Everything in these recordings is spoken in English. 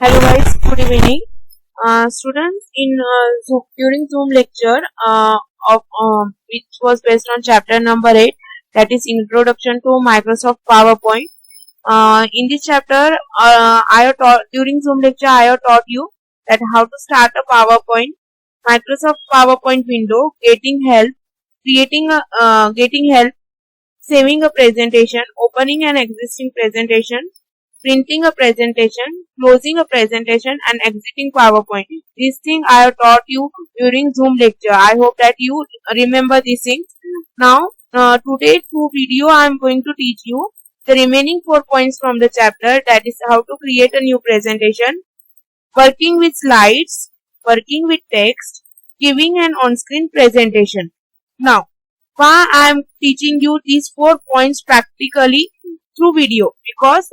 Hello guys, good evening. Students, during Zoom lecture which was based on chapter number 8, that is Introduction to Microsoft PowerPoint. In this chapter, during Zoom lecture, I have taught you that how to start a PowerPoint, Microsoft PowerPoint window, getting help, getting help, saving a presentation, opening an existing presentation, printing a presentation, closing a presentation, and exiting PowerPoint. These things I have taught you during Zoom lecture. I hope that you remember these things. Now, today through video I am going to teach you the remaining 4 points from the chapter, that is how to create a new presentation, working with slides, working with text, giving an on-screen presentation. Now, why I am teaching you these 4 points practically through video? Because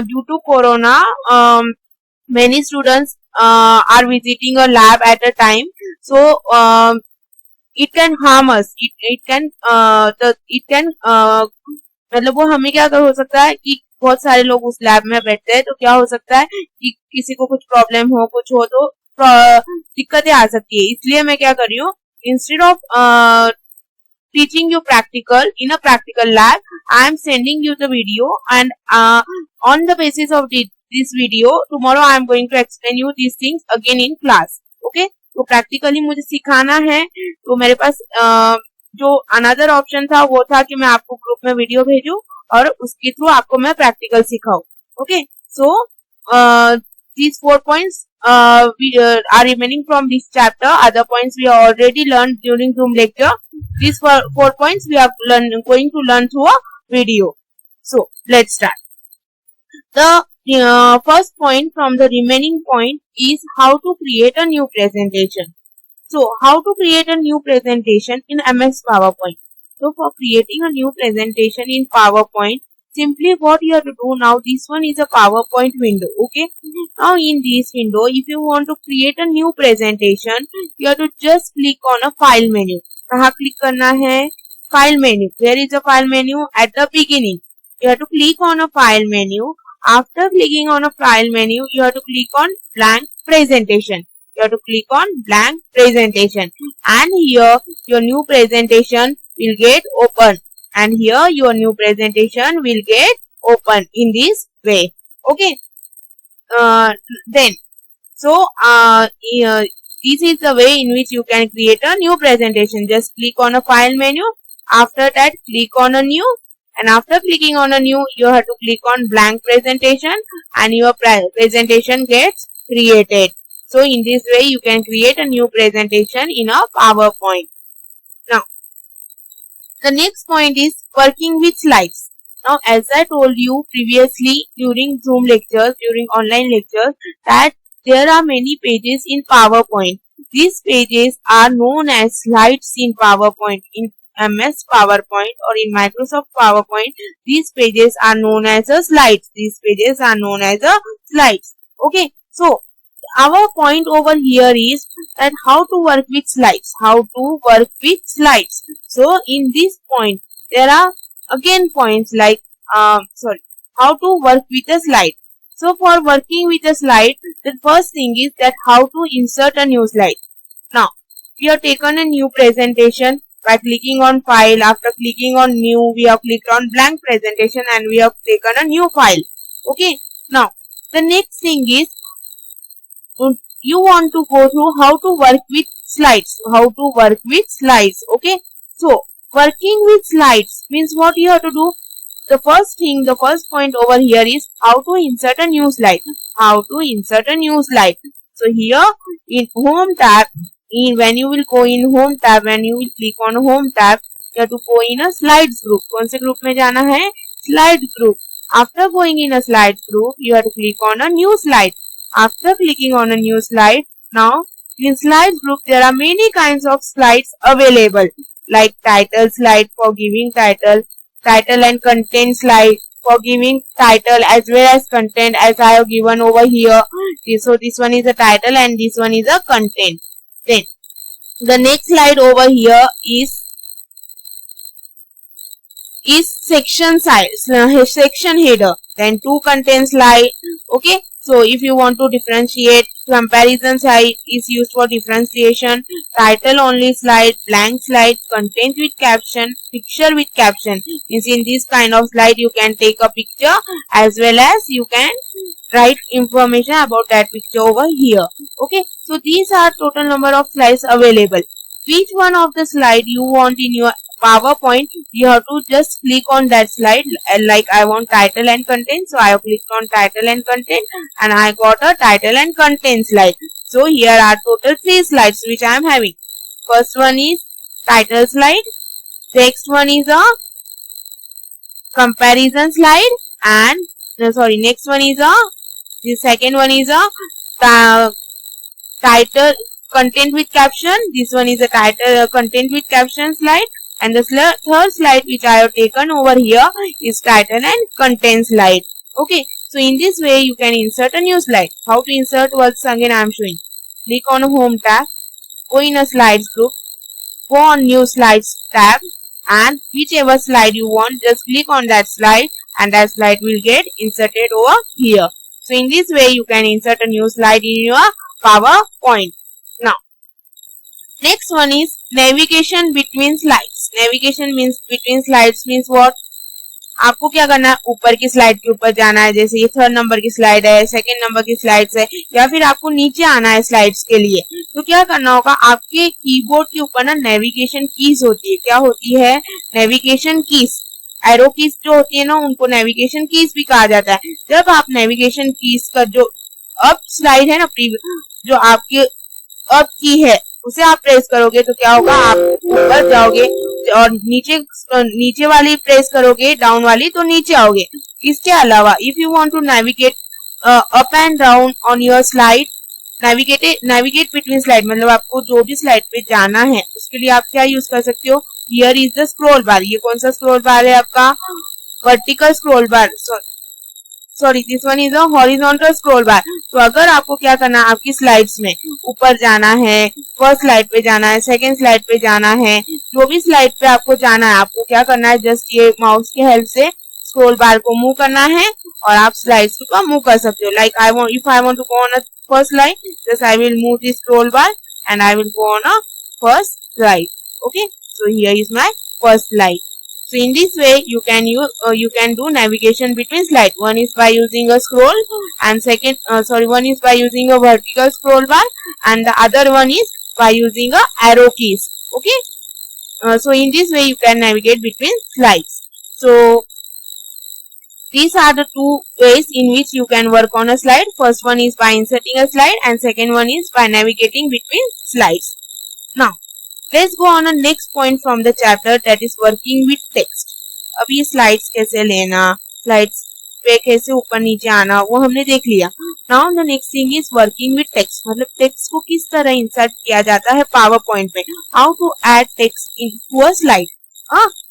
due to corona, many students are visiting a lab at a time, so it can harm us. It can मतलब वो हमें क्या हो सकता है कि बहुत सारे लोग उस लैब में बैठते हैं, तो क्या हो सकता है कि किसी को कुछ प्रॉब्लम हो, कुछ हो, तो दिक्कतें आ सकती है. इसलिए मैं क्या कर रही हूँ, instead of teaching you practical in a practical lab, I am sending you the video, and on the basis of this video, tomorrow I am going to explain you these things again in class. Okay? तो practically मुझे सिखाना है, तो मेरे पास जो another option था वो था कि मैं आपको ग्रुप में वीडियो भेजूं और उसके थ्रू आपको मैं प्रैक्टिकल सिखाऊं. Okay, so these 4 points are remaining from this chapter. Other points we have already learned during Zoom lecture. These 4 points we are going to learn through a video. So let's start. The first point from the remaining point is how to create a new presentation. So how to create a new presentation in MS PowerPoint. So for creating a new presentation in PowerPoint, simply what you have to do now, this one is a PowerPoint window. Okay, now in this window, if you want to create a new presentation, you have to just click on a file menu. कहाँ click करना है? File menu. Where is the file menu? At the beginning. You have to click on a file menu. After clicking on a file menu, you have to click on blank presentation. You have to click on blank presentation, and here your new presentation will get open, and here your new presentation will get open in this way. Okay, then so this is the way in which you can create a new presentation. Just click on a file menu. After that, click on a new, and after clicking on a new, you have to click on blank presentation, and your presentation gets created. So in this way, you can create a new presentation in a PowerPoint. Now, the next point is working with slides. Now, as I told you previously during Zoom lectures, during online lectures, that there are many pages in PowerPoint. These pages are known as slides in PowerPoint. In MS PowerPoint or in Microsoft PowerPoint, these pages are known as a slides. These pages are known as a slides. Okay, so our point over here is that how to work with slides. How to work with slides. So in this point, there are again points like how to work with a slide. So for working with a slide, the first thing is that how to insert a new slide. Now, we have taken a new presentation by clicking on file. After clicking on new, we have clicked on blank presentation, and we have taken a new file. Okay. Now, the next thing is you want to go through how to work with slides. How to work with slides. Okay. So, working with slides means what you have to do. The first point over here is how to insert a new slide. How to insert a new slide. So, here in home tab, when you will go in home tab, when you will click on home tab, you have to go in a slides group. कौन से group में जाना है? Slides group. After going in a slides group, you have to click on a new slide. After clicking on a new slide, now in slides group there are many kinds of slides available, like title slide for giving title, title and content slide for giving title as well as content, as I have given over here. So this one is a title and this one is a content. Then the next slide over here is section size, section header. Then to content slide. Okay, So if you want to differentiate, comparison slide is used for differentiation, title only slide, blank slide, content with caption, picture with caption. Means in this kind of slide you can take a picture as well as you can write information about that picture over here. Okay, so these are total number of slides available. Which one of the slide you want in your PowerPoint, you have to just click on that slide. Like I want title and content, so I have clicked on title and content and I got a title and content slide. So here are total 3 slides which I am having. First one is title slide, next one is a comparison slide, and next one is a, the second one is a title content with caption. This one is a title content with caption slide, and the third slide which I have taken over here is title and content slide. Okay, so in this way you can insert a new slide. How to insert, once again I am showing. Click on home tab, go in a slides group, go on new slides tab, and whichever slide you want, just click on that slide and that slide will get inserted over here. So in this way you can insert a new slide in your PowerPoint. Now next one is navigation between slides. Navigation means between slides means what? आपको क्या करना है, ऊपर की slide के ऊपर जाना है, जैसे ये 3rd नंबर की स्लाइड है, 2nd नंबर की स्लाइड्स है, या फिर आपको नीचे आना है स्लाइड्स के लिए, तो क्या करना होगा, आपके कीबोर्ड के ऊपर ना नेविगेशन कीज होती है. क्या होती है? Navigation keys. एरो कीज जो होती है ना, उनको नेविगेशन कीज भी कहा जाता है. जब आप नेविगेशन कीज का जो अप स्लाइड है ना, जो आपकी अप की है उसे आप प्रेस करोगे तो क्या होगा, आप ऊपर जाओगे, और नीचे वाली प्रेस करोगे डाउन वाली तो नीचे आओगे. इसके अलावा if you want to navigate up and down on your slide, navigate between slide, मतलब आपको जो भी स्लाइड पे जाना है उसके लिए आप क्या यूज कर सकते हो, हियर इज द स्क्रॉल बार. ये कौन सा स्क्रॉल बार है आपका? Vertical scroll bar. Sorry, this one is a horizontal scroll बार. तो अगर आपको क्या करना है, आपकी स्लाइड्स में ऊपर जाना है, फर्स्ट स्लाइड पे जाना है, सेकंड स्लाइड पे जाना है, जो भी स्लाइड पे आपको जाना है, आपको क्या करना है, जस्ट ये माउस की हेल्प से स्क्रॉल बार को मूव करना है और आप स्लाइड्स को मूव कर सकते हो. Like if I want to go on a first slide, just I will move this scroll bar and I will go on a first slide. Okay, so here is my first slide. So in this way you can do navigation between slide. One is by using a scroll and one is by using a vertical scroll bar and the other one is by using a arrow keys. Okay, so in this way you can navigate between slides. So these are the 2 ways in which you can work on a slide. First one is by inserting a slide and second one is by navigating between slides. Now let's go on a next point from the chapter, that is working with text. अभी slides कैसे लेना, slides पे कैसे ऊपर नीचे आना, वो हमने देख लिया. Now the next thing is working with text, मतलब टेक्स्ट को किस तरह इंसर्ट किया जाता है पावर पॉइंट में. How to add text into a slide.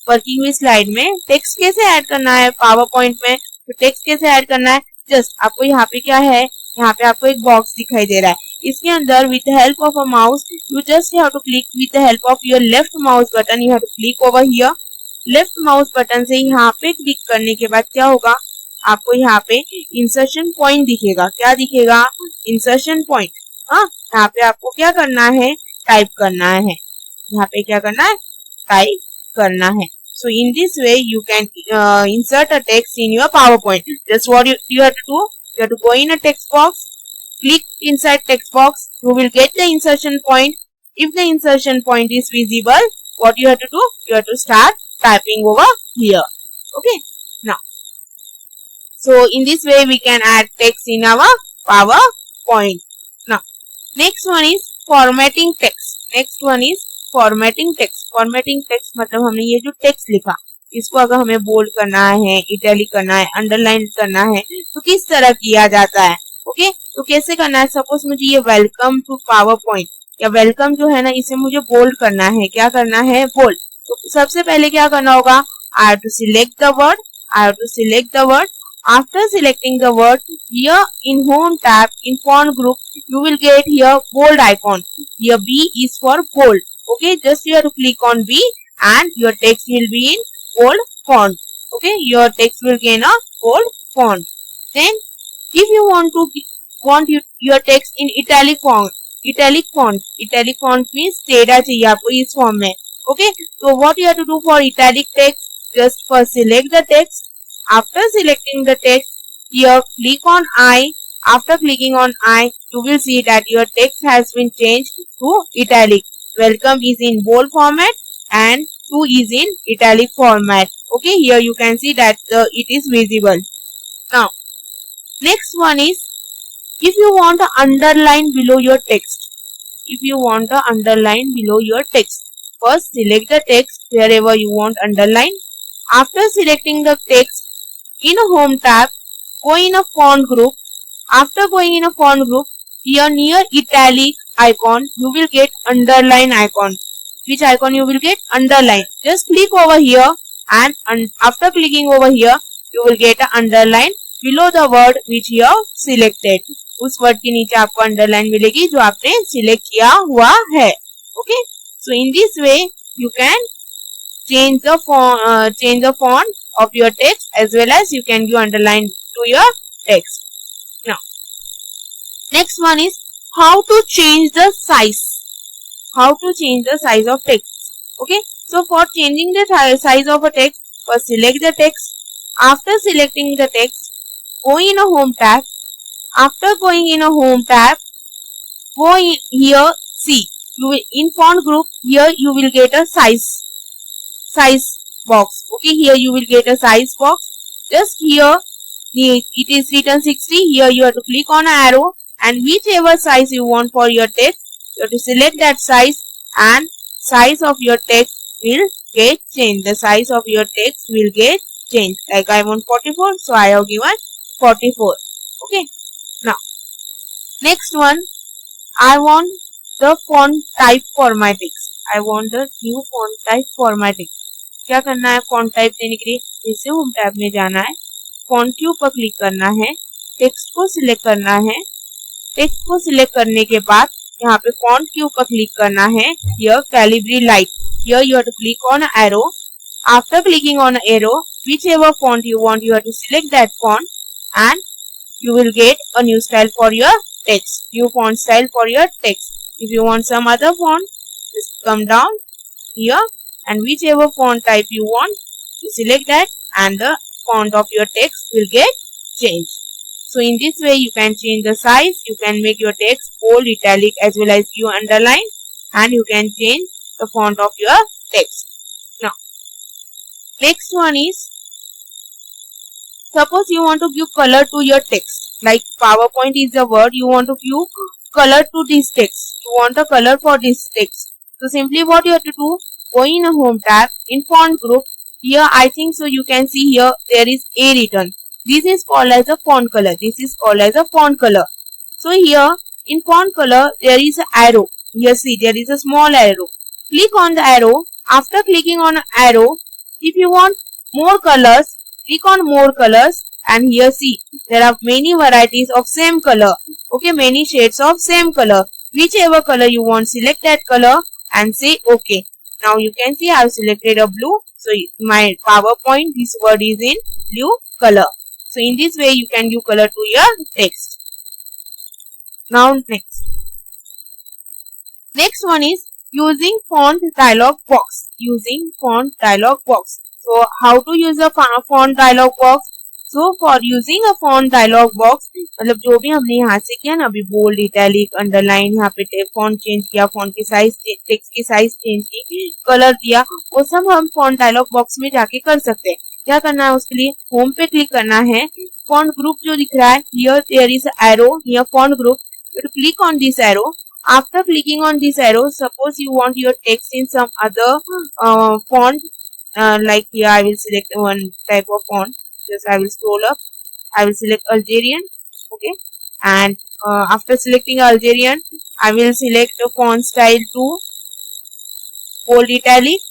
Working with slide में टेक्स्ट कैसे ऐड करना है पावर पॉइंट में. तो टेक्स्ट कैसे ऐड करना है, जस्ट आपको यहाँ पे क्या है, यहाँ पे आपको एक बॉक्स दिखाई दे रहा है. इसके अंदर with the help of a mouse you just have to click with the help of your left mouse button. You have to click over here. Left mouse button से यहाँ पे क्लिक करने के बाद क्या होगा, आपको यहाँ पे इंसर्शन पॉइंट दिखेगा. क्या दिखेगा? Insertion point. यहाँ पे आपको क्या करना है, टाइप करना है. यहाँ पे क्या करना है, टाइप करना है. So in this way you can insert a text in your PowerPoint. Just what you have to do, you have to go in a text box, click inside text box, you will get the insertion point. If the insertion point is visible, what you have to do, you have to start typing over here. Okay, now so in this way we can add text in our PowerPoint. Now next one is formatting text. Next one is formatting text. Formatting text मतलब हमने ये जो text लिखा इसको अगर हमें bold करना है, इटैलिक करना है, अंडरलाइन करना है तो किस तरह किया जाता है. ओके, तो कैसे करना है, सपोज मुझे ये वेलकम टू पावर पॉइंट या वेलकम जो है ना इसे मुझे बोल्ड करना है. क्या करना है, बोल्ड. तो सबसे पहले क्या करना होगा, I have to select the word. I have to select the word. After selecting the word, here in home tab in font group you will get here bold icon. Here B is for bold. Okay, just you have to click on B and your text will be in bold font. Okay, your text will gain a bold font. Then If you want your text in italic font means टेढ़ा चाहिए आपको इस form में. Okay, so what you have to do for italic text? Just first select the text. After selecting the text, here click on I. After clicking on I, you will see that your text has been changed to italic. Welcome is in bold format and to is in italic format. Okay, here you can see that it is visible. Now, next one is, if you want to underline below your text. If you want to underline below your text, first select the text wherever you want underline. After selecting the text, in a home tab, go in a font group. After going in a font group, here near italic icon, you will get underline icon. Which icon you will get? Underline. Just click over here, and after clicking over here, you will get an underline below the word which you have selected. उस word के नीचे आपको underline मिलेगी जो आपने select किया हुआ है. Okay, so in this way you can change the font of your text as well as you can give underline to your text. Now, next one is how to change the size. How to change the size of text. Okay, so for changing the size of a text, first select the text. After selecting the text, go in a home tab. After going in a home tab, go in here, see, you will, in font group, here you will get a size box. Okay, here you will get a size box. Just here, it is written 60. Here you have to click on an arrow, and whichever size you want for your text, you have to select that size, and size of your text will get changed. The size of your text will get changed. Like I want 44, so I have given 44. Okay. Now, next one, I want the font type for my text. I want the new font type for my text. क्या करना है font type देने के लिए? जैसे home tab में जाना है, फॉन्ट के ऊपर क्लिक करना है, टेक्स्ट को सिलेक्ट करना है. टेक्स्ट को सिलेक्ट करने के बाद यहाँ पे फॉन्ट के ऊपर क्लिक करना है. Here Calibri light. Here you have to click on arrow. After clicking on arrow, whichever font you want, you have to select that font, and you will get a new style for your text, new font style for your text. If you want some other font, just come down here, and whichever font type you want, you select that, and the font of your text will get changed. So in this way you can change the size, you can make your text bold, italic as well as you underline, and you can change the font of your text. Now, next one is, suppose you want to give color to your text, like PowerPoint is the word, you want to give color to this text, you want a color for this text. So simply what you have to do, go in a home tab, in font group, here I think so you can see here there is A written. This is called as a font color. This is called as a font color. So here in font color there is an arrow. Here see there is a small arrow. Click on the arrow. After clicking on an arrow, if you want more colors, click on more colors, and here see there are many varieties of same color. Okay, many shades of same color. Whichever color you want, select that color and say OK. Now you can see I have selected a blue. So my PowerPoint, this word is in blue color. So in this way you can give color to your text. Now next one is using font dialog box. Using font dialog box. So how to use a font dialog box? So for using a font dialog box, मतलब जो भी हमने यहाँ से किया ना, अभी bold, italic, underline, यहाँ पे फॉन्ट चेंज किया, फॉन्ट की साइज, टेक्स्ट की साइज चेंज की, कलर दिया, वो सब हम फॉन्ट डायलॉग बॉक्स में जाके कर सकते हैं. क्या करना है उसके लिए? होम पे क्लिक करना है. फॉन्ट ग्रुप जो दिख रहा है, here there is arrow, here font group. You click on this arrow. After clicking on this arrow, suppose you want your text in some other font, like here I will select one type of font. Just I will scroll up. I will select Algerian. Okay, and after selecting Algerian, I will select the font style to bold, italic,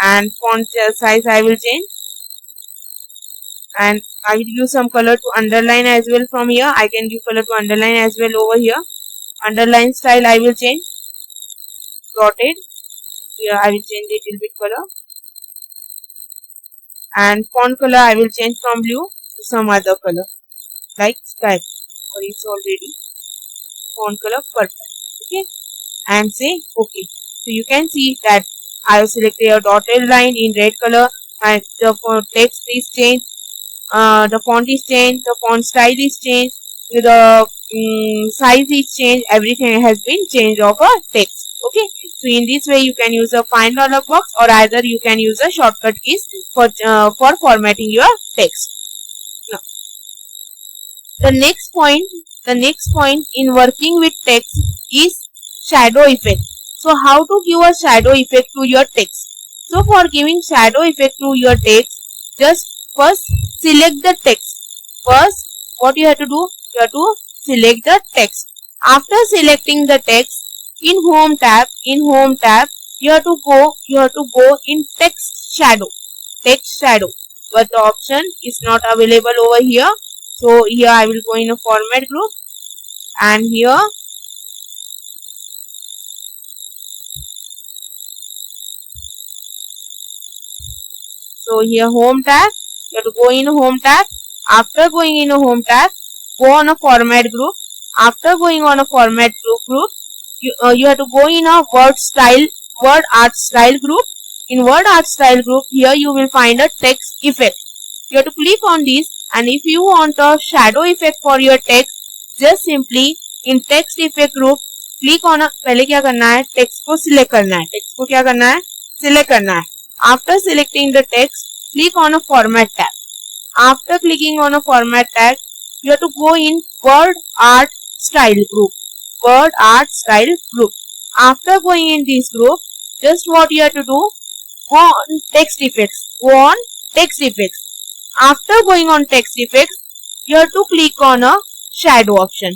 and font size I will change. And I will use some color to underline as well from here. I can give color to underline as well over here. Underline style I will change. Dotted. Here I will change a little bit color. And font color I will change from blue to some other color like sky. or it's already font color purple. Okay, and say okay. So you can see that I have selected a dotted line in red color and the text is changed, the font is changed, the font style is changed, the size is changed, everything has been changed of a text. Okay, so in this way you can use a find dialog box or either you can use a shortcut keys for formatting your text. Now, the next point in working with text is shadow effect. So how to give a shadow effect to your text? So for giving shadow effect to your text, just first select the text. First, what you have to do? You have to select the text. After selecting the text, in home tab, you have to go in text shadow. But the option is not available over here. So here I will go in a format group, and here home tab, you have to go in a home tab. After going in a home tab, go on a format group. After going on a format group, you have to go in a word art style group. In word art style group, here you will find a text effect. You have to click on this, and if you want a shadow effect for your text, just simply in text effect group click on a, पहले क्या करना है, text को select करना है, text को क्या करना है, select करना है. After selecting the text, click on a format tab. After clicking on a format tab, you have to go in word art style group. After going in this group, just what you have to do, go on text effects. After going on text effects, you have to click on a shadow option.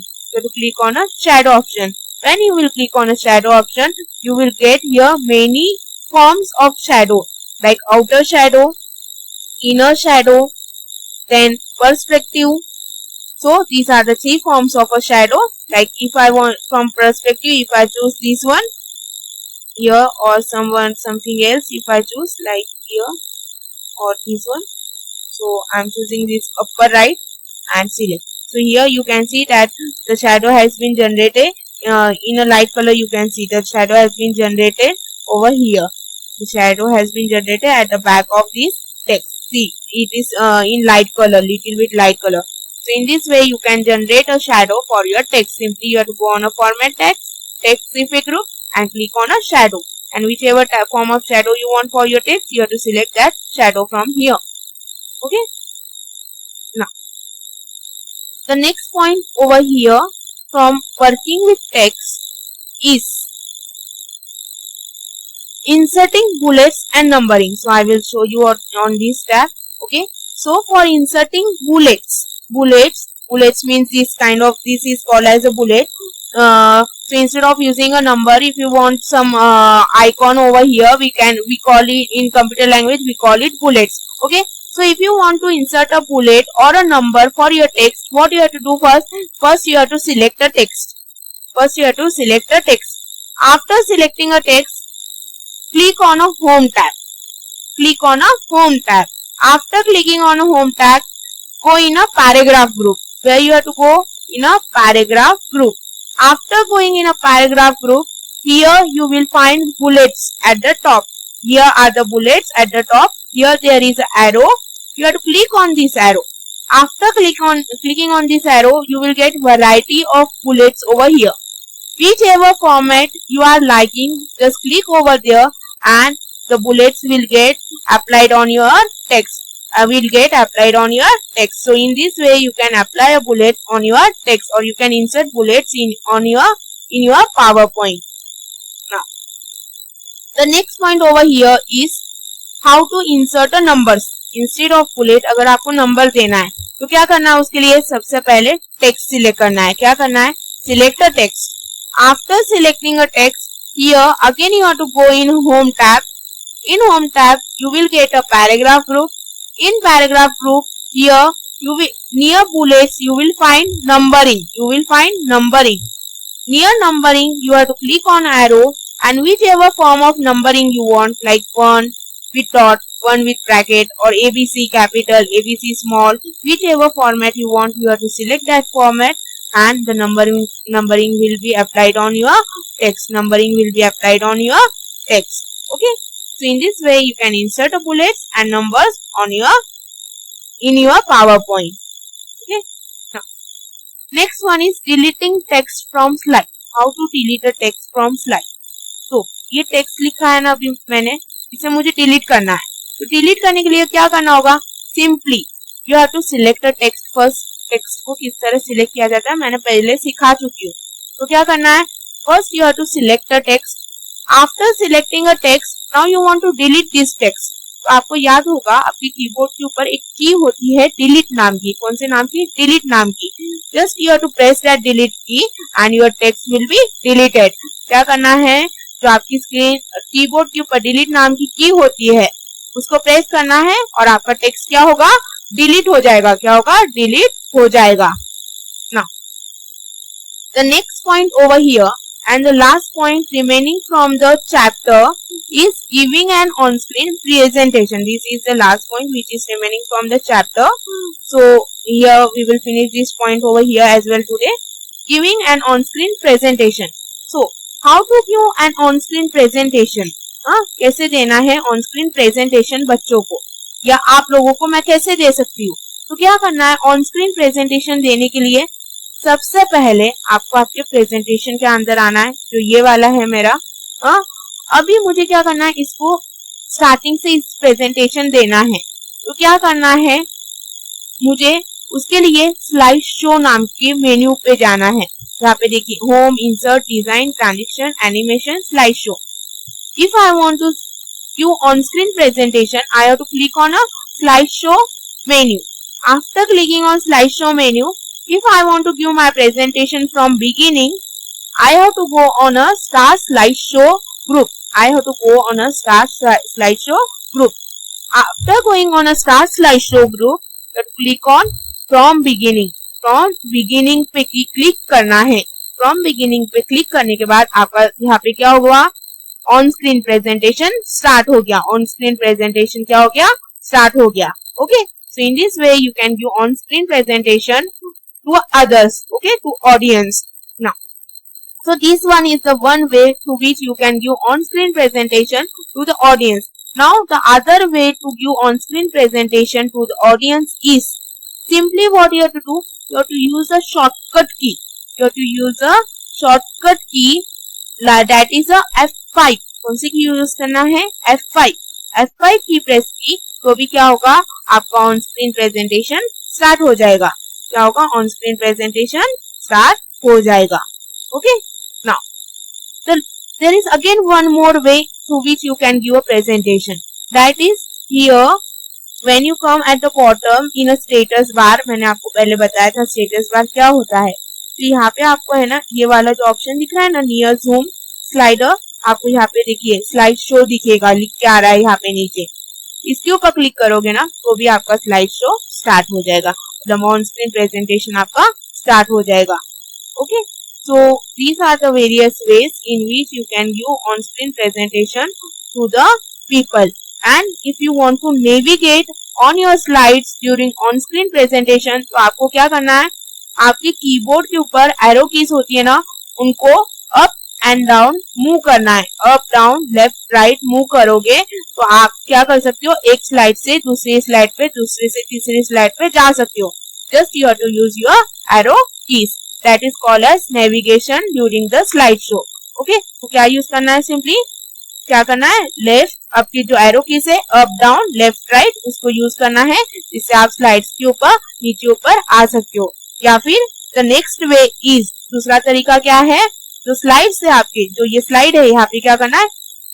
When you will click on a shadow option, you will get here many forms of shadow, like outer shadow, inner shadow, then perspective. So these are the 3 forms of a shadow. Like if I want from perspective, if I choose this one here, or something else, if I choose like here or this one, so I'm choosing this upper right and select. So here you can see that the shadow has been generated in a light color. You can see that shadow has been generated over here. The shadow has been generated at the back of this text. See, it is in light color, little bit light color. So in this way you can generate a shadow for your text. Simply you have to go on a format text effect group and click on a shadow, and whichever form of shadow you want for your text, you have to select that shadow from here. Okay. Now the next point over here from working with text is inserting bullets and numbering. So I will show you on this tab. Okay. So for inserting bullets means this is called as a bullet. So instead of using a number, if you want some icon over here, we call it in computer language, we call it bullets. Okay. So if you want to insert a bullet or a number for your text, what you have to do first you have to select a text. After selecting a text, click on a home tab. After clicking on a home tab, go in a paragraph group, where you have to go in a paragraph group. After going in a paragraph group, here you will find bullets at the top. Here are the bullets at the top. Here there is an arrow. You have to click on this arrow. After clicking on this arrow, you will get variety of bullets over here. Whichever format you are liking, just click over there and the bullets will get applied on your text. So in this way you can apply a bullet on your text, or you can insert bullets in your PowerPoint. Now the next point over here is how to insert a numbers. Instead of bullet, अगर आपको number देना है तो क्या करना है, उसके लिए सबसे पहले टेक्स्ट सिलेक्ट करना है. क्या करना है, select a text. After selecting a text, here again you have to go in home tab. In home tab, you will get a paragraph group. In paragraph group, here near bullets you will find numbering. Near numbering, you have to click on arrow, and whichever form of numbering you want, like 1 with dot, 1 with bracket, or ABC capital, ABC small, whichever format you want, you have to select that format and the numbering will be applied on your text. Numbering will be applied on your text. Okay. So in this way you can insert a bullets and numbers on in your PowerPoint. Okay. Now, next one is deleting text from slide. How to delete a text from slide. तो ये text लिखा है ना अभी मैंने, इसे मुझे delete करना है. तो डिलीट करने के लिए क्या करना होगा? Simply you have to select a text first. Text को किस तरह सिलेक्ट किया जाता है मैंने पहले सिखा चुकी हूँ. तो क्या करना है? First you have to select a text. After selecting a text, now you want to delete this text. तो आपको याद होगा आपके कीबोर्ड के ऊपर एक की होती है डिलीट नाम की. कौन से नाम की? डिलीट नाम की. Just you have to press that delete key and your text will be deleted. क्या करना है? जो आपकी स्क्रीन कीबोर्ड के ऊपर डिलीट नाम की होती है उसको प्रेस करना है और आपका टेक्स्ट क्या होगा? डिलीट हो जाएगा. क्या होगा? डिलीट हो जाएगा. Now the next point over here and the last point remaining from the chapter is giving an on-screen presentation. This is the last point which is remaining from the chapter. So here we will finish this point over here as well today. Giving an on-screen presentation. So how to give an on-screen presentation? कैसे देना है on-screen presentation बच्चों को या आप लोगों को मैं कैसे दे सकती हूँ? तो क्या करना है on-screen presentation देने के लिए? सबसे पहले आपको आपके प्रेजेंटेशन के अंदर आना है, जो ये वाला है मेरा. अभी मुझे क्या करना है? इसको स्टार्टिंग से इस प्रेजेंटेशन देना है. तो क्या करना है मुझे? उसके लिए स्लाइड शो नाम के मेन्यू पे जाना है. यहाँ पे देखिए home, insert, design, transition, animation, slide show. If I want to give on screen presentation, I have to click on a slide show menu. After clicking on slide show menu, if I want to give my presentation from beginning, I have to go on a start slideshow group. I have to go on a start slideshow group. After going on a start slideshow group, click on from beginning. From beginning पे click करना है. From beginning पे click करने के बाद आपका यहाँ पे क्या होगा? ऑन स्क्रीन प्रेजेंटेशन स्टार्ट हो गया. ऑन स्क्रीन प्रेजेंटेशन क्या हो गया? स्टार्ट हो गया. Okay. So in this way you can give on screen presentation to others, okay, to audience. Now, so this one is the one way through which you can give on-screen presentation to the audience. Now, the other way to give on-screen presentation to the audience is simply what you have to do. You have to use a shortcut key. You have to use a shortcut key that is a F5. कौन सी की use करना है? F5. F5 की press की तो भी क्या होगा? आपका ऑन-स्क्रीन प्रेजेंटेशन स्टार्ट हो जाएगा. क्या होगा? ऑन स्क्रीन प्रेजेंटेशन स्टार्ट हो जाएगा. Okay. Now there is again one more way through which you can give a presentation. That is here when you come at the bottom in a status bar. मैंने आपको पहले बताया था status bar क्या होता है. तो यहाँ पे आपको है ना ये वाला जो ऑप्शन दिख रहा है ना नियर जूम स्लाइडर, आपको यहाँ पे देखिए स्लाइड शो दिखेगा, लिख के आ रहा है यहाँ पे नीचे. इसके ऊपर क्लिक करोगे ना तो भी आपका स्लाइड शो स्टार्ट हो जाएगा. The on-screen presentation आपका स्टार्ट हो जाएगा. Okay, so these are the various ways in which you can give on-screen presentation to the people. And if you want to navigate on your slides during on-screen presentation, तो आपको क्या करना है? आपके keyboard के ऊपर एरो कीज होती है ना, उनको अप एंड डाउन मूव करना है. Up down left right move करोगे तो आप क्या कर सकते हो? एक स्लाइड से दूसरी स्लाइड पे, दूसरे से तीसरी स्लाइड पे जा सकते हो. Just you have to use your arrow keys. That is called as navigation during the slideshow. Okay? तो क्या यूज करना है? सिंपली क्या करना है? लेफ्ट, आपकी जो एरो कीज है अप डाउन लेफ्ट राइट, उसको यूज करना है जिससे आप स्लाइड्स के ऊपर नीचे ऊपर आ सकते हो. या फिर द नेक्स्ट वे इज, दूसरा तरीका क्या है? जो स्लाइड्स है आपकी, जो ये स्लाइड है यहाँ पे क्या करना है?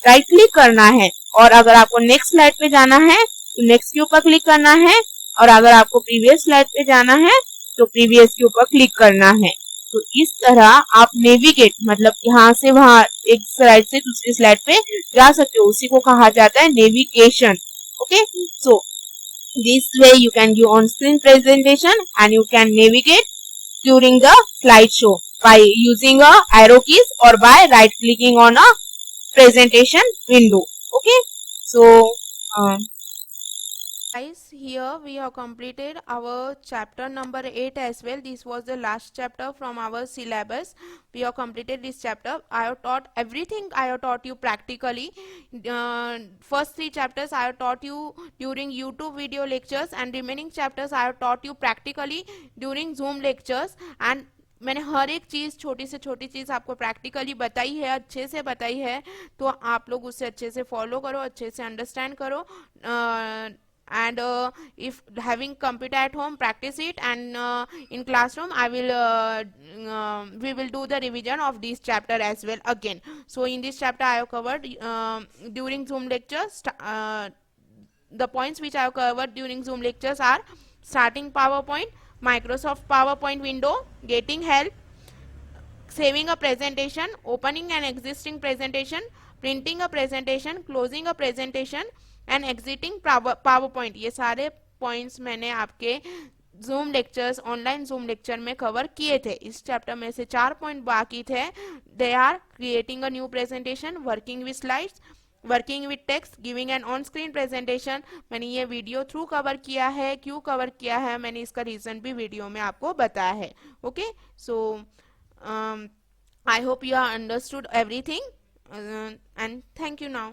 राइट क्लिक करना है. और अगर आपको नेक्स्ट स्लाइड पे जाना है तो नेक्स्ट के ऊपर क्लिक करना है. और अगर आपको प्रीवियस स्लाइड पे जाना है तो प्रीवियस के ऊपर क्लिक करना है. तो इस तरह आप नेविगेट, मतलब यहाँ से वहां एक स्लाइड से दूसरी स्लाइड पे जा सकते हो. उसी को कहा जाता है navigation. Okay. So this way you can give on screen presentation and you can navigate during the slide show by using a arrow keys और by right clicking on a presentation window. Okay. So Guys, here we have completed our chapter number 8 as well. This was the last chapter from our syllabus. We have completed this chapter. I have taught everything. I have taught you practically. First 3 chapters I have taught you during YouTube video lectures, and remaining chapters I have taught you practically during Zoom lectures. And मैंने हर एक चीज़, छोटी से छोटी चीज़ आपको practically बताई है, अच्छे से बताई है, तो आप लोग उसे अच्छे से फॉलो करो, अच्छे से अंडरस्टैंड करो. And if having computer at home, practice it, and in classroom I will we will do the revision of this chapter as well again. So in this chapter I have covered during Zoom lectures, the points which I have covered during Zoom lectures are starting PowerPoint, Microsoft PowerPoint window, getting help, saving a presentation, opening an existing presentation, printing a presentation, closing a presentation, and exiting power point. ये सारे points मैंने आपके zoom lectures, online zoom lecture में cover किए थे. इस chapter में से 4 पॉइंट बाकी थे. They are creating a new presentation, working with slides, working with text, giving an on screen presentation. मैंने ये वीडियो थ्रू कवर किया है. क्यों कवर किया है, मैंने इसका रीजन भी वीडियो में आपको बताया है. Okay, so I hope you are understood everything, and thank you now.